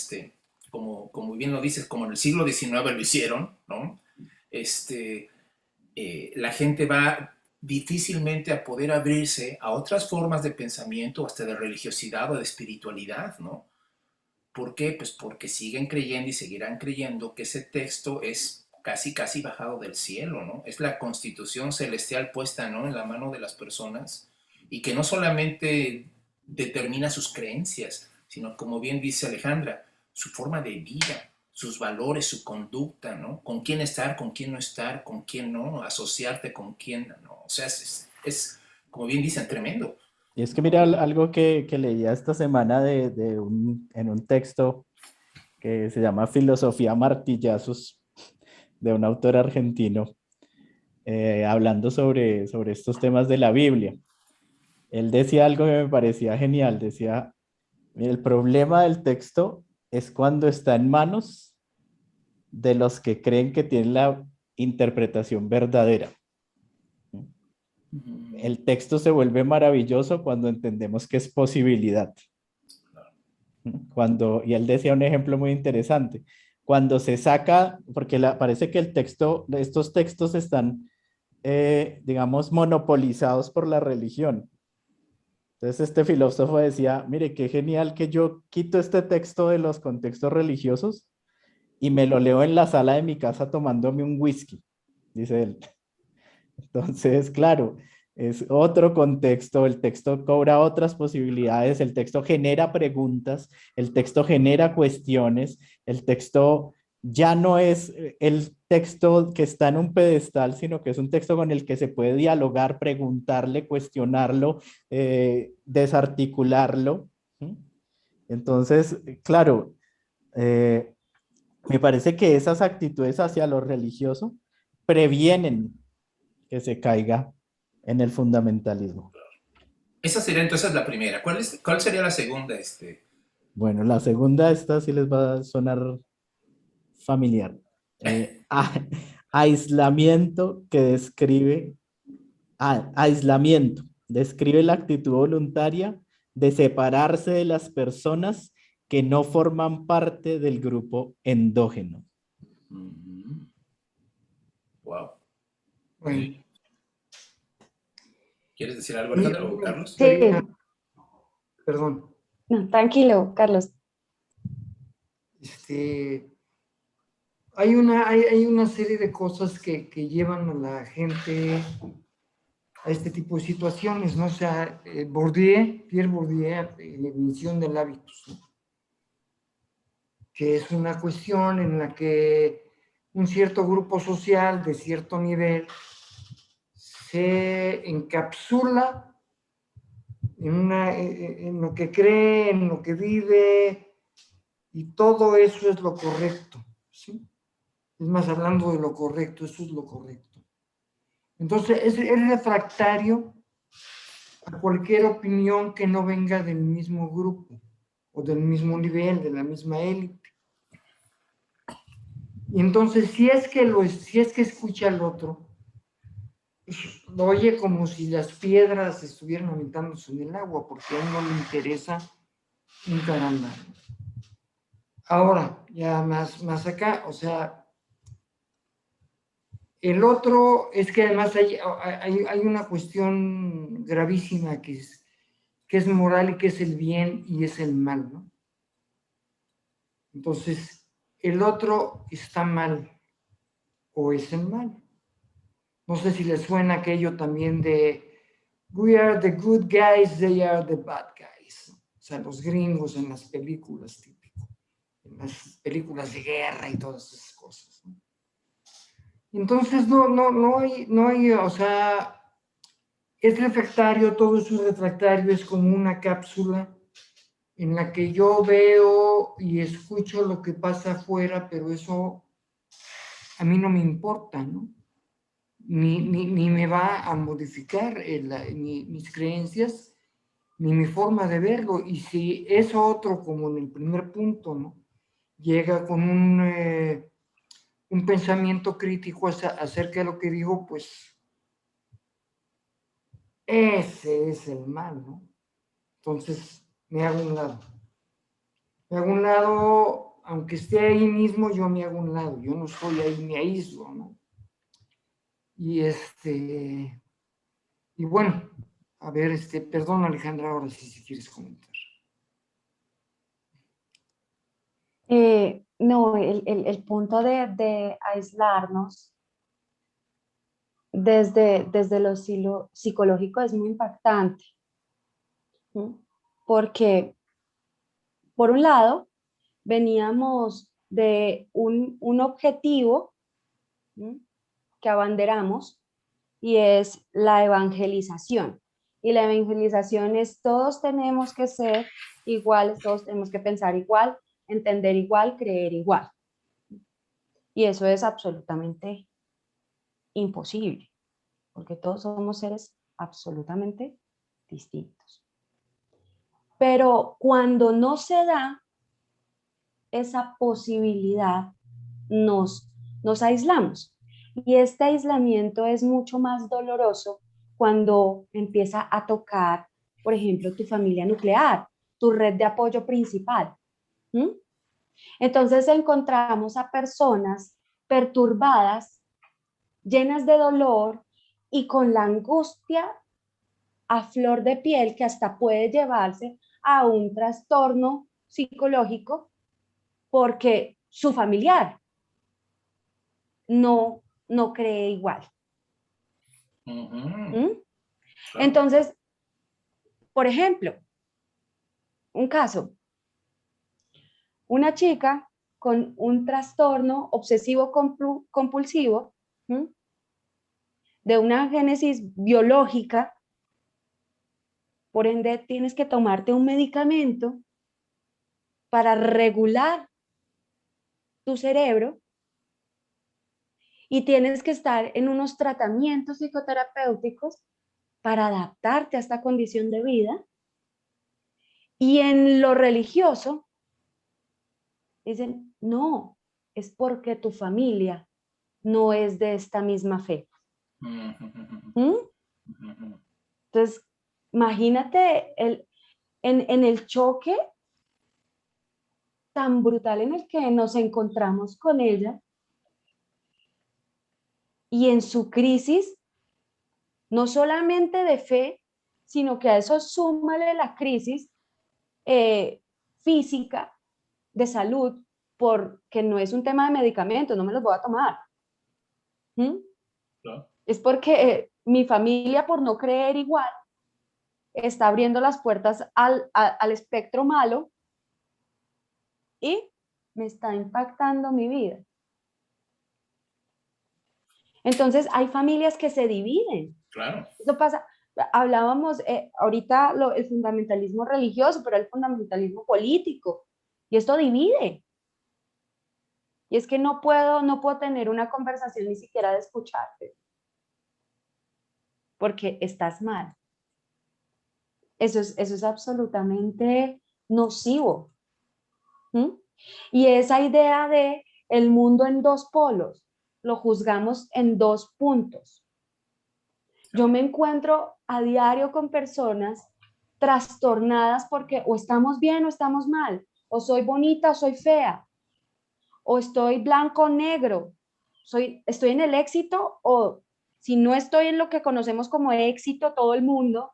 como bien lo dices, como en el siglo XIX lo hicieron, ¿no? La gente va difícilmente a poder abrirse a otras formas de pensamiento, hasta de religiosidad o de espiritualidad, ¿no? ¿Por qué? Pues porque siguen creyendo y seguirán creyendo que ese texto es casi, casi bajado del cielo, ¿no? Es la constitución celestial puesta, ¿no?, en la mano de las personas y que no solamente determina sus creencias, sino, como bien dice Alejandra, su forma de vida, sus valores, su conducta, ¿no? Con quién estar, con quién no estar, con quién no, asociarte con quién, ¿no? O sea, como bien dicen, tremendo. Y es que mira, algo que leía esta semana en un texto que se llama Filosofía a Martillazos, de un autor argentino, hablando sobre estos temas de la Biblia. Él decía algo que me parecía genial, decía, el problema del texto es cuando está en manos de los que creen que tienen la interpretación verdadera. El texto se vuelve maravilloso cuando entendemos que es posibilidad. Y él decía un ejemplo muy interesante. Cuando se saca, porque parece que estos textos están, digamos, monopolizados por la religión. Entonces este filósofo decía, mire, qué genial que yo quito este texto de los contextos religiosos y me lo leo en la sala de mi casa tomándome un whisky, dice él. Entonces, claro, es otro contexto, el texto cobra otras posibilidades, el texto genera preguntas, el texto genera cuestiones, el texto ya no es el texto que está en un pedestal, sino que es un texto con el que se puede dialogar, preguntarle, cuestionarlo, desarticularlo. Entonces, claro, me parece que esas actitudes hacia lo religioso previenen que se caiga en el fundamentalismo. Esa sería entonces la primera. ¿Cuál sería la segunda? Bueno, la segunda, esta sí les va a sonar familiar. Aislamiento que describe, aislamiento, describe la actitud voluntaria de separarse de las personas que no forman parte del grupo endógeno. Wow. Bueno. ¿Quieres decir algo, Alejandra, o Carlos? Sí. Perdón. No, tranquilo, Carlos. Hay una serie de cosas que llevan a la gente a este tipo de situaciones, ¿no? O sea, Pierre Bourdieu, Visión del Hábitus, ¿no? Que es una cuestión en la que un cierto grupo social de cierto nivel se encapsula en lo que cree, en lo que vive, y todo eso es lo correcto, ¿sí? Es más, hablando de lo correcto, eso es lo correcto. Entonces, es refractario a cualquier opinión que no venga del mismo grupo o del mismo nivel, de la misma élite. Y entonces, si es que escucha al otro, lo oye como si las piedras estuvieran aventándose en el agua, porque a él no le interesa un caramba. Ahora, ya más acá, o sea, el otro es que además hay una cuestión gravísima que es moral y que es el bien y es el mal, ¿no? Entonces, el otro está mal o es el mal. No sé si les suena aquello también de "We are the good guys, they are the bad guys". O sea, los gringos en las películas, típico. En las películas de guerra y todas esas cosas, ¿no? Entonces, no hay, o sea, es refractario, todo es un refractario, es como una cápsula en la que yo veo y escucho lo que pasa afuera, pero eso a mí no me importa, ¿no? Ni me va a modificar mis creencias, ni mi forma de verlo. Y si es otro, como en el primer punto, ¿no? Llega con un pensamiento crítico acerca de lo que digo, pues ese es el mal, ¿no? Entonces me hago un lado. Me hago un lado, aunque esté ahí mismo, yo me hago un lado. Yo no estoy ahí, me aíslo, ¿no? Y y bueno, a ver, perdón, Alejandra, ahora sí, si quieres comentar. No, el punto de aislarnos desde lo psicológico es muy impactante, ¿sí? Porque, por un lado, veníamos de un objetivo, ¿sí?, que abanderamos, y es la evangelización. Y la evangelización es: todos tenemos que ser iguales, todos tenemos que pensar igual, entender igual, creer igual. Y eso es absolutamente imposible, porque todos somos seres absolutamente distintos. Pero cuando no se da esa posibilidad, nos aislamos. Y este aislamiento es mucho más doloroso cuando empieza a tocar, por ejemplo, tu familia nuclear, tu red de apoyo principal. ¿Mm? Entonces encontramos a personas perturbadas, llenas de dolor y con la angustia a flor de piel, que hasta puede llevarse a un trastorno psicológico porque su familiar no cree igual. ¿Mm? Claro. Entonces, por ejemplo, un caso, una chica con un trastorno obsesivo compulsivo, ¿mm?, de una génesis biológica, por ende tienes que tomarte un medicamento para regular tu cerebro y tienes que estar en unos tratamientos psicoterapéuticos para adaptarte a esta condición de vida. Y en lo religioso dicen: no, es porque tu familia no es de esta misma fe. ¿Mm? Entonces, imagínate en el choque tan brutal en el que nos encontramos con ella, y en su crisis, no solamente de fe, sino que a eso súmale la crisis física, de salud, porque no es un tema de medicamentos, no me los voy a tomar. ¿Mm? Claro. Es porque mi familia, por no creer igual, está abriendo las puertas al espectro malo y me está impactando mi vida. Entonces hay familias que se dividen. Claro. Eso pasa. Hablábamos ahorita el fundamentalismo religioso, pero el fundamentalismo político, y esto divide. Y es que no puedo tener una conversación ni siquiera de escucharte, porque estás mal. Eso es absolutamente nocivo. ¿Mm? Y esa idea de el mundo en dos polos, lo juzgamos en dos puntos. Yo me encuentro a diario con personas trastornadas porque o estamos bien o estamos mal, o soy bonita o soy fea, o estoy blanco o negro, estoy en el éxito, o si no estoy en lo que conocemos como éxito todo el mundo,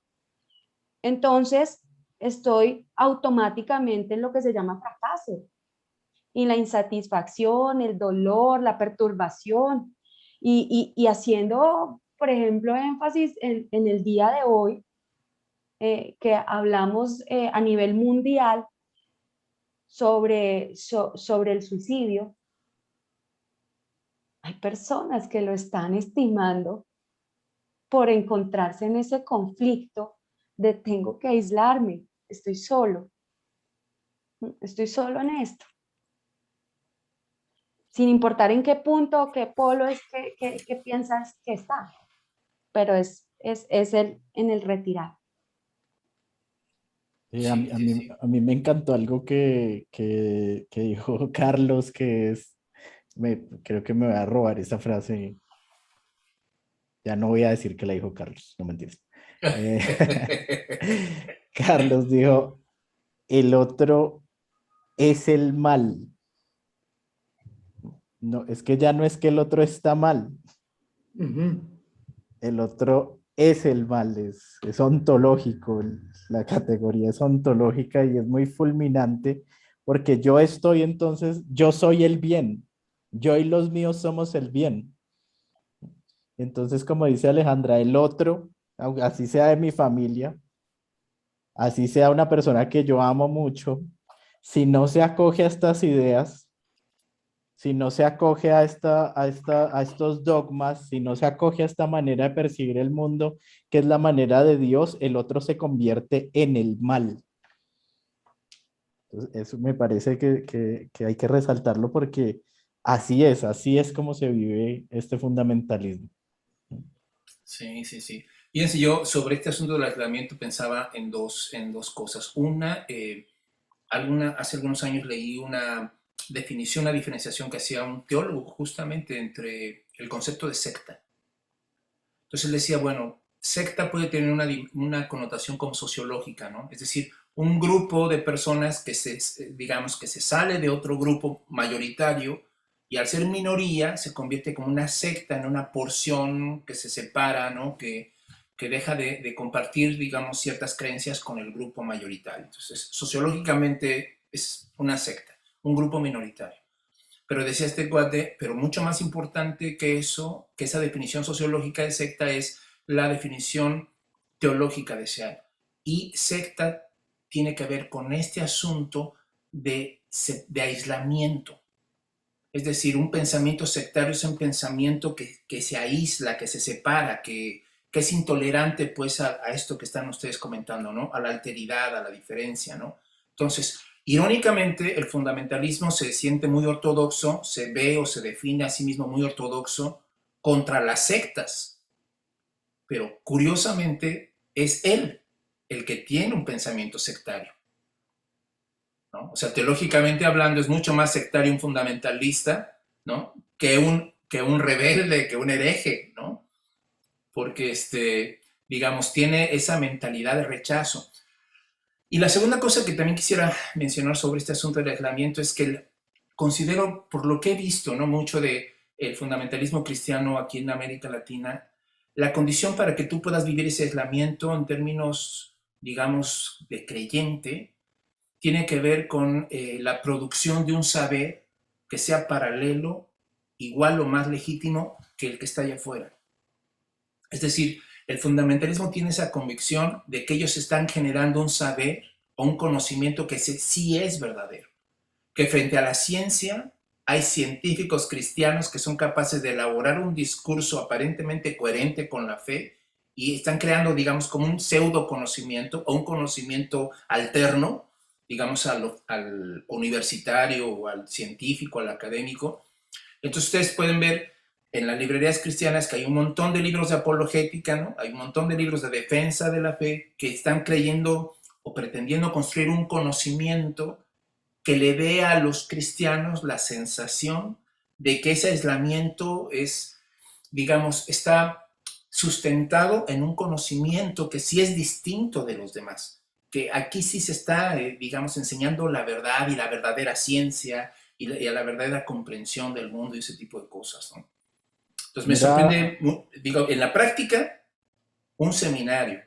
entonces estoy automáticamente en lo que se llama fracaso. y la insatisfacción, el dolor, la perturbación, y haciendo, por ejemplo, énfasis en el día de hoy, que hablamos a nivel mundial sobre el suicidio. Hay personas que lo están estimando por encontrarse en ese conflicto de tengo que aislarme, estoy solo en esto. Sin importar en qué punto o qué polo es que piensas que está, pero es en el retirado. A mí me encantó algo que dijo Carlos, que es, creo que me voy a robar esa frase. Ya no voy a decir que la dijo Carlos, no mentiras. Carlos dijo, el otro es el mal. No, es que ya no es que el otro está mal. El otro es el mal, es ontológico, la categoría es ontológica y es muy fulminante porque yo estoy entonces, yo soy el bien, yo y los míos somos el bien. Entonces, como dice Alejandra, el otro, así sea de mi familia, así sea una persona que yo amo mucho, si no se acoge a estas ideas, si no se acoge a estos dogmas, si no se acoge a esta manera de percibir el mundo, que es la manera de Dios, el otro se convierte en el mal. Entonces, eso me parece que hay que resaltarlo porque así es como se vive este fundamentalismo. Sí, sí, sí. Fíjense, yo sobre este asunto del aislamiento pensaba en dos cosas. Una, hace algunos años leí una diferenciación que hacía un teólogo justamente entre el concepto de secta. Entonces él decía, bueno, secta puede tener una connotación como sociológica, ¿no? Es decir, un grupo de personas que digamos, que se sale de otro grupo mayoritario y al ser minoría se convierte como una secta, en una porción que se separa, ¿no? Que deja de compartir, digamos, ciertas creencias con el grupo mayoritario. Entonces, sociológicamente es una secta, un grupo minoritario. Pero decía este cuate, pero mucho más importante que eso, que esa definición sociológica de secta, es la definición teológica de ese. Y secta tiene que ver con este asunto de aislamiento. Es decir, un pensamiento sectario es un pensamiento que se aísla, que se separa, que es intolerante pues a esto que están ustedes comentando, ¿no? A la alteridad, a la diferencia, ¿no? Entonces, irónicamente, el fundamentalismo se siente muy ortodoxo, se ve o se define a sí mismo muy ortodoxo contra las sectas, pero curiosamente es él el que tiene un pensamiento sectario, ¿no? O sea, teológicamente hablando, es mucho más sectario un fundamentalista, ¿no? que un rebelde, que un hereje, ¿no? Porque, digamos, tiene esa mentalidad de rechazo. Y la segunda cosa que también quisiera mencionar sobre este asunto del aislamiento es que considero, por lo que he visto, ¿no? mucho del fundamentalismo cristiano aquí en América Latina, la condición para que tú puedas vivir ese aislamiento en términos, digamos, de creyente, tiene que ver con la producción de un saber que sea paralelo, igual o más legítimo que el que está allá afuera. Es decir, el fundamentalismo tiene esa convicción de que ellos están generando un saber o un conocimiento que sí es verdadero. Que frente a la ciencia hay científicos cristianos que son capaces de elaborar un discurso aparentemente coherente con la fe y están creando, digamos, como un pseudo conocimiento o un conocimiento alterno, digamos, al universitario o al científico, al académico. Entonces ustedes pueden ver en las librerías cristianas que hay un montón de libros de apologética, ¿no? Hay un montón de libros de defensa de la fe que están creyendo o pretendiendo construir un conocimiento que le dé a los cristianos la sensación de que ese aislamiento es, digamos, está sustentado en un conocimiento que sí es distinto de los demás, que aquí sí se está, digamos, enseñando la verdad y la verdadera ciencia y la verdadera comprensión del mundo y ese tipo de cosas, ¿no? Entonces me sorprende, digo, en la práctica, un seminario,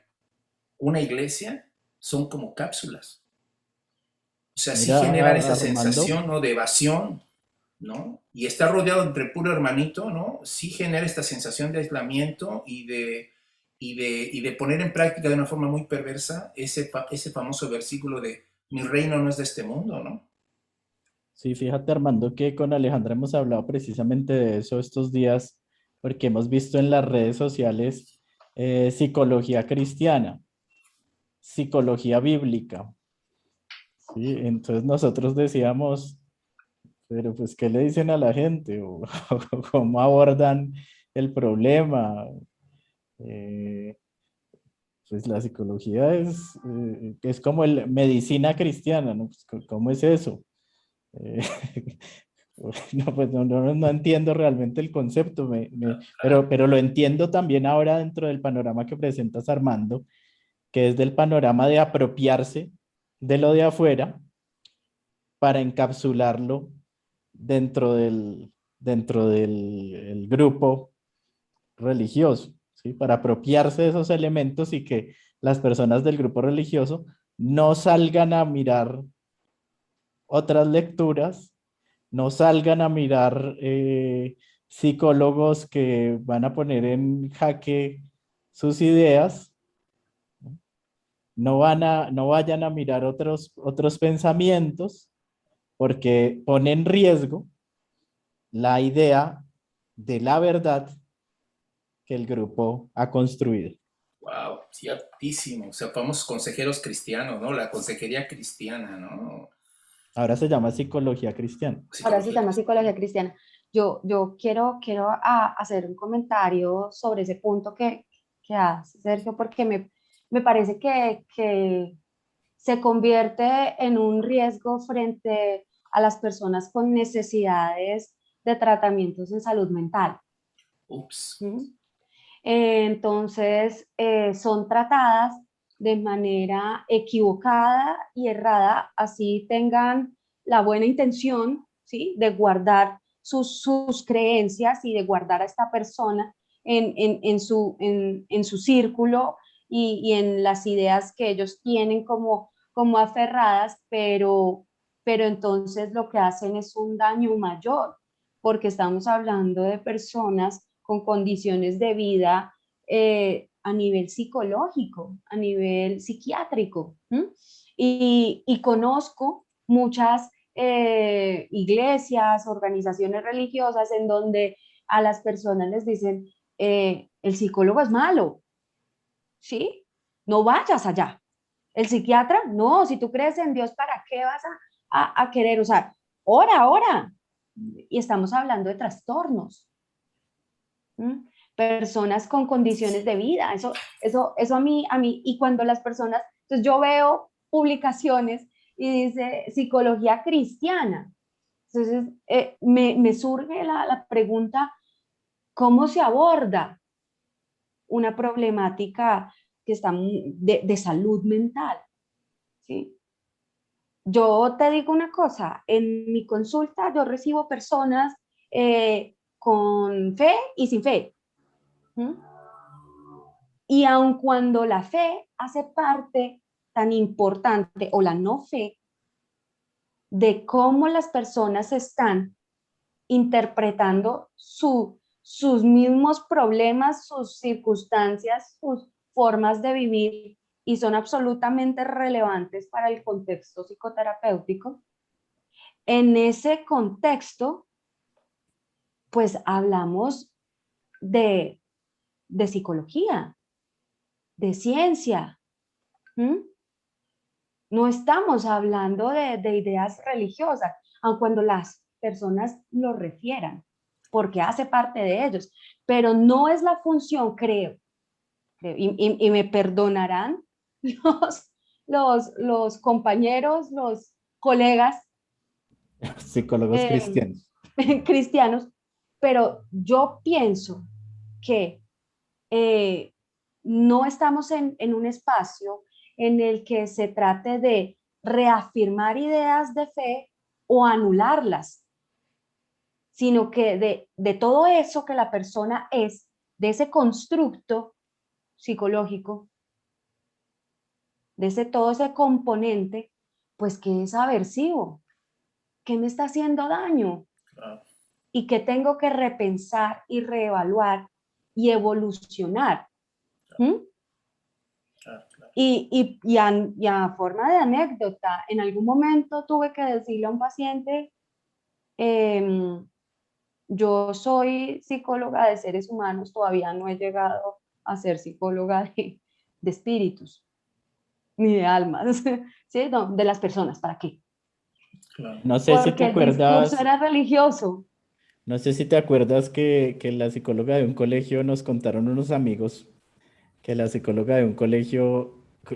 una iglesia, son como cápsulas. O sea, sí Mira, generar esa Armando, sensación, ¿no? De evasión, ¿no? Y estar rodeado entre puro hermanito, ¿no? Sí genera esta sensación de aislamiento y de poner en práctica de una forma muy perversa ese famoso versículo de mi reino no es de este mundo, ¿no? sí, fíjate Armando que con Alejandra hemos hablado precisamente de eso estos días, porque hemos visto en las redes sociales psicología cristiana, psicología bíblica, ¿sí? Entonces nosotros decíamos, pero pues, ¿qué le dicen a la gente? ¿O cómo abordan el problema? Eh, pues la psicología es como el medicina cristiana, ¿no? Pues, ¿cómo es eso? Eh, no, pues no entiendo realmente el concepto, pero lo entiendo también ahora dentro del panorama que presentas, Armando, que es del panorama de apropiarse de lo de afuera para encapsularlo dentro del el grupo religioso, ¿sí? Para apropiarse de esos elementos y que las personas del grupo religioso no salgan a mirar otras lecturas, no salgan a mirar psicólogos que van a poner en jaque sus ideas, no vayan a mirar otros pensamientos, porque pone en riesgo la idea de la verdad que el grupo ha construido. Wow, ciertísimo. O sea, famosos consejeros cristianos, ¿no? La consejería cristiana, ¿no? Ahora se llama psicología cristiana. Ahora se Psicología llama cristiana. psicología cristiana. Yo quiero hacer un comentario sobre ese punto que hace Sergio, porque me parece que se convierte en un riesgo frente a las personas con necesidades de tratamientos en salud mental. Ups. ¿Sí? Entonces, son tratadas de manera equivocada y errada, así tengan la buena intención, ¿sí? De guardar sus creencias y de guardar a esta persona en su círculo y en las ideas que ellos tienen como aferradas, pero entonces lo que hacen es un daño mayor, porque estamos hablando de personas con condiciones de vida a nivel psicológico, a nivel psiquiátrico. Y conozco muchas iglesias, organizaciones religiosas en donde a las personas les dicen, el psicólogo es malo, ¿sí? No vayas allá. El psiquiatra, no, si tú crees en Dios, ¿para qué vas a querer? O sea, ora. Y estamos hablando de trastornos. Personas con condiciones de vida, eso a mí, y cuando las personas, entonces yo veo publicaciones y dice psicología cristiana, entonces me surge la pregunta, ¿cómo se aborda una problemática que está de salud mental? ¿Sí? Yo te digo una cosa, en mi consulta yo recibo personas con fe y sin fe. Y aun cuando la fe hace parte tan importante, o la no fe, de cómo las personas están interpretando sus mismos problemas, sus circunstancias, sus formas de vivir, y son absolutamente relevantes para el contexto psicoterapéutico. En ese contexto, pues hablamos de psicología, de ciencia. No estamos hablando de ideas religiosas, aun cuando las personas lo refieran, porque hace parte de ellos, pero no es la función, creo, y me perdonarán los compañeros, los colegas Psicólogos cristianos. cristianos, pero yo pienso que no estamos en un espacio en el que se trate de reafirmar ideas de fe o anularlas, sino que de todo eso que la persona es, de ese constructo psicológico, todo ese componente, pues que es aversivo, que me está haciendo daño Claro, y que tengo que repensar y reevaluar y evolucionar. ¿Mm? claro, claro. Y a forma de anécdota, en algún momento tuve que decirle a un paciente, yo soy psicóloga de seres humanos, todavía no he llegado a ser psicóloga de espíritus, ni de almas, ¿sí? No, de las personas, ¿para qué? Claro. No sé si te Porque el discurso acuerdas, era religioso. no sé si te acuerdas que la psicóloga de un colegio nos contaron unos amigos que la psicóloga de un colegio,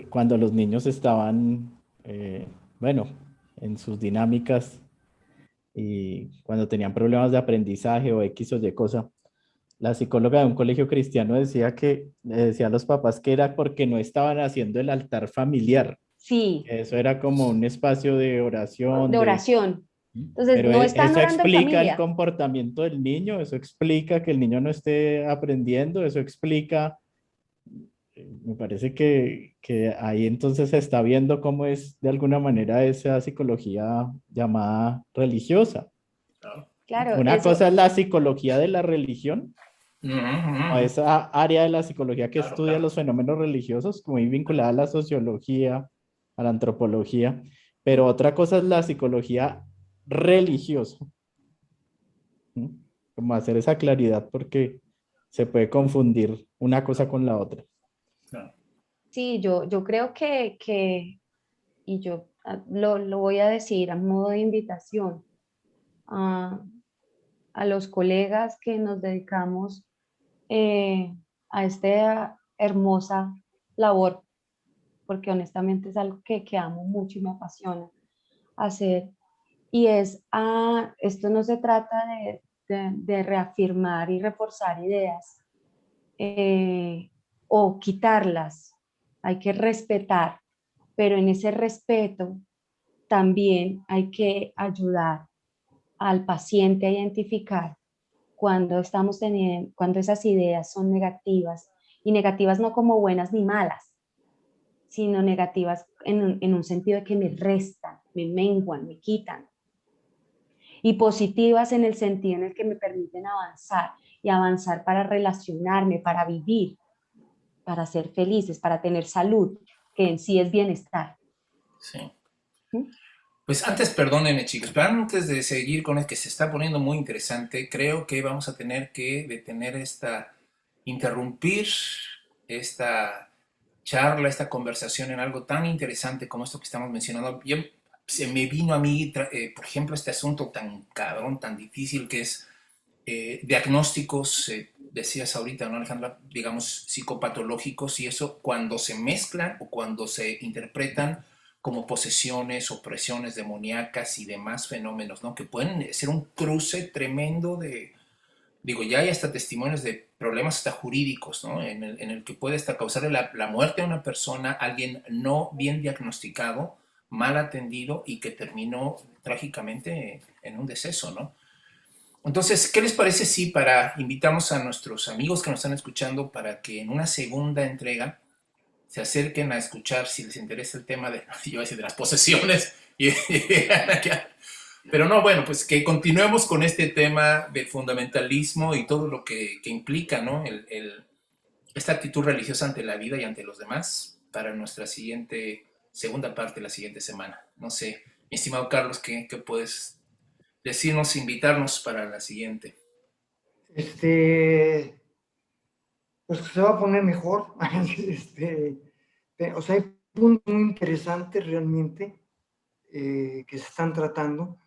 cuando los niños estaban, bueno, en sus dinámicas y cuando tenían problemas de aprendizaje o X o Y cosa, la psicóloga de un colegio cristiano decía que, le decía a los papás que era porque no estaban haciendo el altar familiar. Sí, Eso era como un espacio de oración, de de... oración. Entonces, Pero no están eso orando en explica el familia. comportamiento del niño, eso explica que el niño no esté aprendiendo, eso explica, me parece que ahí entonces se está viendo cómo es de alguna manera esa psicología llamada religiosa. Claro. Claro, Una cosa eso, es la psicología de la religión, Ujú, ujú, o ujú. esa área de la psicología que Claro, estudia claro. los fenómenos religiosos, muy Claro. vinculada a la sociología, a la antropología, pero otra cosa es la psicología religiosa. ¿Mm? Como hacer esa claridad porque se puede confundir una cosa con la otra. Claro. sí, yo creo y yo lo voy a decir a modo de invitación a, a los colegas que nos dedicamos a esta hermosa labor, porque honestamente es algo que amo mucho y me apasiona hacer. Y esto no se trata de reafirmar y reforzar ideas eh, o quitarlas, hay que respetar, pero en ese respeto también hay que ayudar al paciente a identificar cuando esas ideas son negativas, y negativas no como buenas ni malas, sino negativas en un sentido de que me restan, me menguan, me quitan, y positivas en el sentido en el que me permiten avanzar y avanzar para relacionarme, para vivir, para ser felices, para tener salud, que en sí es bienestar. Sí. ¿Mm? Pues antes, perdónenme chicos, pero antes de seguir con el que se está poniendo muy interesante, creo que vamos a tener que detener interrumpir esta charla, esta conversación en algo tan interesante como esto que estamos mencionando. Se me vino a mí, por ejemplo, este asunto tan cabrón, tan difícil que es diagnósticos, decías ahorita, ¿no, Alejandra? Digamos, psicopatológicos, y eso cuando se mezclan o cuando se interpretan como posesiones, opresiones demoníacas y demás fenómenos, ¿no? Que pueden ser un cruce tremendo digo, ya hay hasta testimonios de problemas hasta jurídicos, ¿no? En el que puede hasta causarle la muerte a una persona, alguien no bien diagnosticado, mal atendido y que terminó trágicamente en un deceso, ¿no? Entonces, ¿qué les parece si invitamos a nuestros amigos que nos están escuchando para que en una segunda entrega se acerquen a escuchar si les interesa el tema yo iba a decir, de las posesiones? Pero no, bueno, pues que continuemos con este tema del fundamentalismo y todo lo que implica, ¿no? Esta actitud religiosa ante la vida y ante los demás para nuestra segunda parte, la siguiente semana. No sé, mi estimado Carlos, ¿qué puedes decirnos, invitarnos para la siguiente? Pues se va a poner mejor. O sea, hay puntos muy interesantes realmente que se están tratando,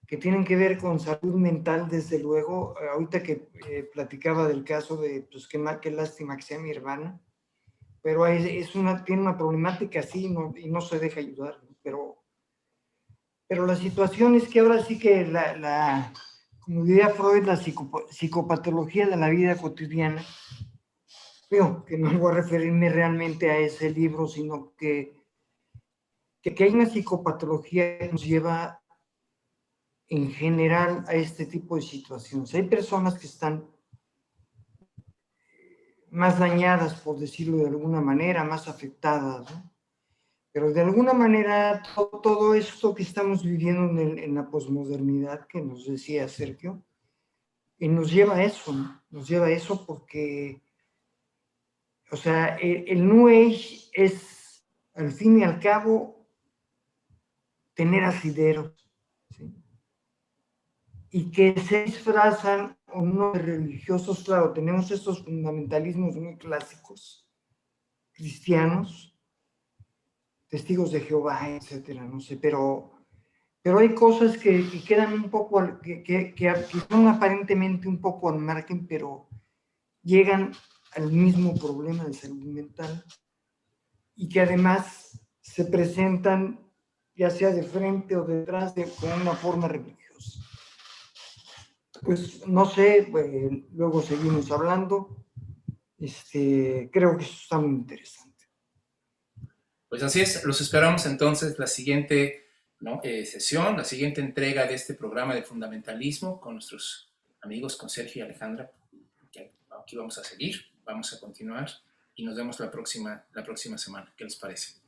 que tienen que ver con salud mental, desde luego. Ahorita que platicaba del caso de, pues qué lástima que sea mi hermana, pero tiene una problemática así y no se deja ayudar, ¿no? Pero la situación es que ahora sí que como diría Freud, la psicopatología de la vida cotidiana, digo, que no voy a referirme realmente a ese libro, sino que hay una psicopatología que nos lleva en general a este tipo de situaciones. Hay personas que están más dañadas, por decirlo de alguna manera, más afectadas, ¿no? Pero de alguna manera todo esto que estamos viviendo en la posmodernidad que nos decía Sergio, nos lleva a eso, ¿no? Nos lleva a eso porque, o sea, el New Age es, al fin y al cabo, tener asideros, ¿sí? Y que se disfrazan unos religiosos, claro, tenemos estos fundamentalismos muy clásicos, cristianos, testigos de Jehová, etcétera, no sé, pero hay cosas que quedan un poco, que son aparentemente un poco al margen, pero llegan al mismo problema de salud mental y que además se presentan ya sea de frente o detrás con una forma religiosa. Pues no sé, luego seguimos hablando. Creo que eso está muy interesante. Pues así es, los esperamos entonces la siguiente, ¿no? Sesión, la siguiente entrega de este programa de fundamentalismo con nuestros amigos, con Sergio y Alejandra. Aquí vamos a seguir, vamos a continuar y nos vemos la próxima semana. ¿Qué les parece?